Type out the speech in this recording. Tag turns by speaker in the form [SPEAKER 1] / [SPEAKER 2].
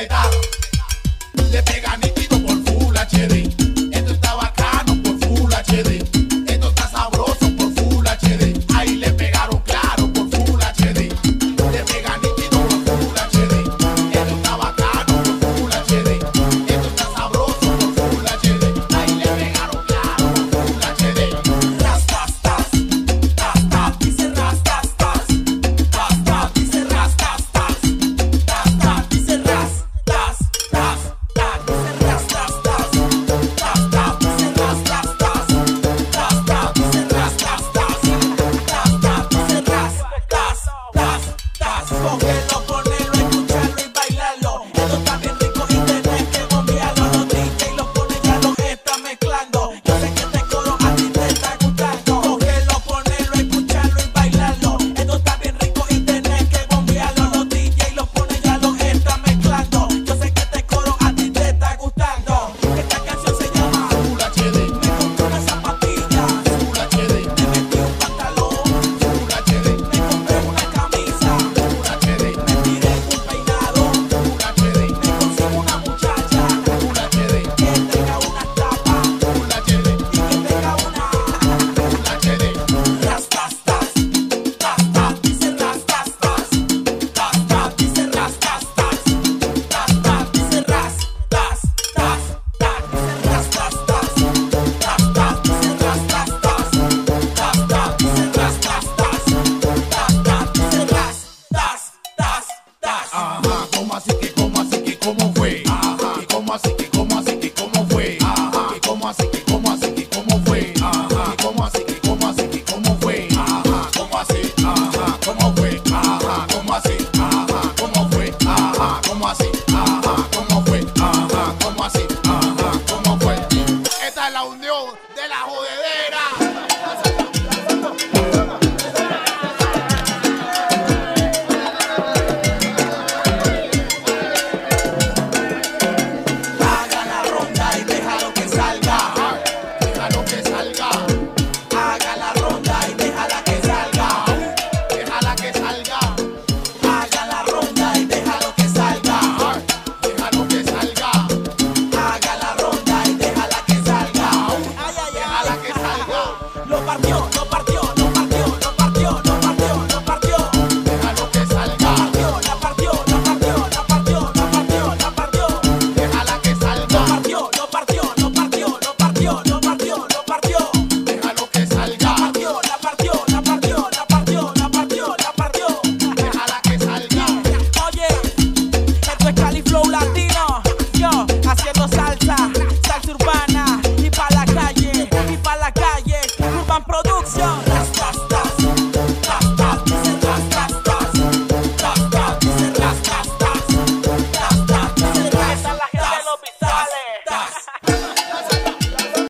[SPEAKER 1] completar. Le pega nítido por Full HD. Esto está bacano por Full HD. Esto está sabroso por Full HD. Ahí le pegaron claro por Full HD. Le pega nítido por Full HD. Esto está bacano por Full HD. Esto está sabroso por Full HD. Ahí le pegaron claro por Full HD. Ras, tas, tas. Tas, tas, dice ras, tas, tas. Tas, tas, dice ras, tas, tas. Tas, tas, dice ras, tas, tas. Cógelo, ponelo, escucharlo y bailarlo. Esto está bien rico y tenés que bombearlo. Los DJ lo ponen, ya lo está mezclando. Yo sé que este coro a ti te está gustando. Cógelo, ponelo, escucharlo y bailarlo. Esto está bien rico y tenés que bombearlo. Los DJ lo ponen, ya lo está mezclando. Yo sé que este coro a ti te está gustando. Esta canción se llama Full HD. Me compré una zapatilla Full HD. Me metí un pantalón Full HD. Me compré una camisa Full HD. Me tiré un peinado Full HD. Me consigo una muchacha Full HD. Que tenga una tapa Full HD. Y que tenga una Full HD. Ras, tas, tas. Tas, tas, dice ras, tas, tas. Tas, tas, dice ras, tas, tas. Tas, tas, dice ras, tas, tas. Tas, dice ras, tas, tas. Tas, tas, dice ras, tas, tas. Tas, tas, dice ras, tas, tas. Tas, tas, dice ras, tas, tas, tas. Ajá, ¿cómo así que, cómo así que, cómo fue? Ajá, que cómo así que, cómo así que, cómo fue? Ajá, que cómo así que, cómo así que, cómo fue? Ajá, que cómo así que, cómo así que, cómo fue? Ajá, cómo así, ajá, cómo fue? Ajá, cómo así, ajá, cómo fue? Ajá, cómo así, ajá, cómo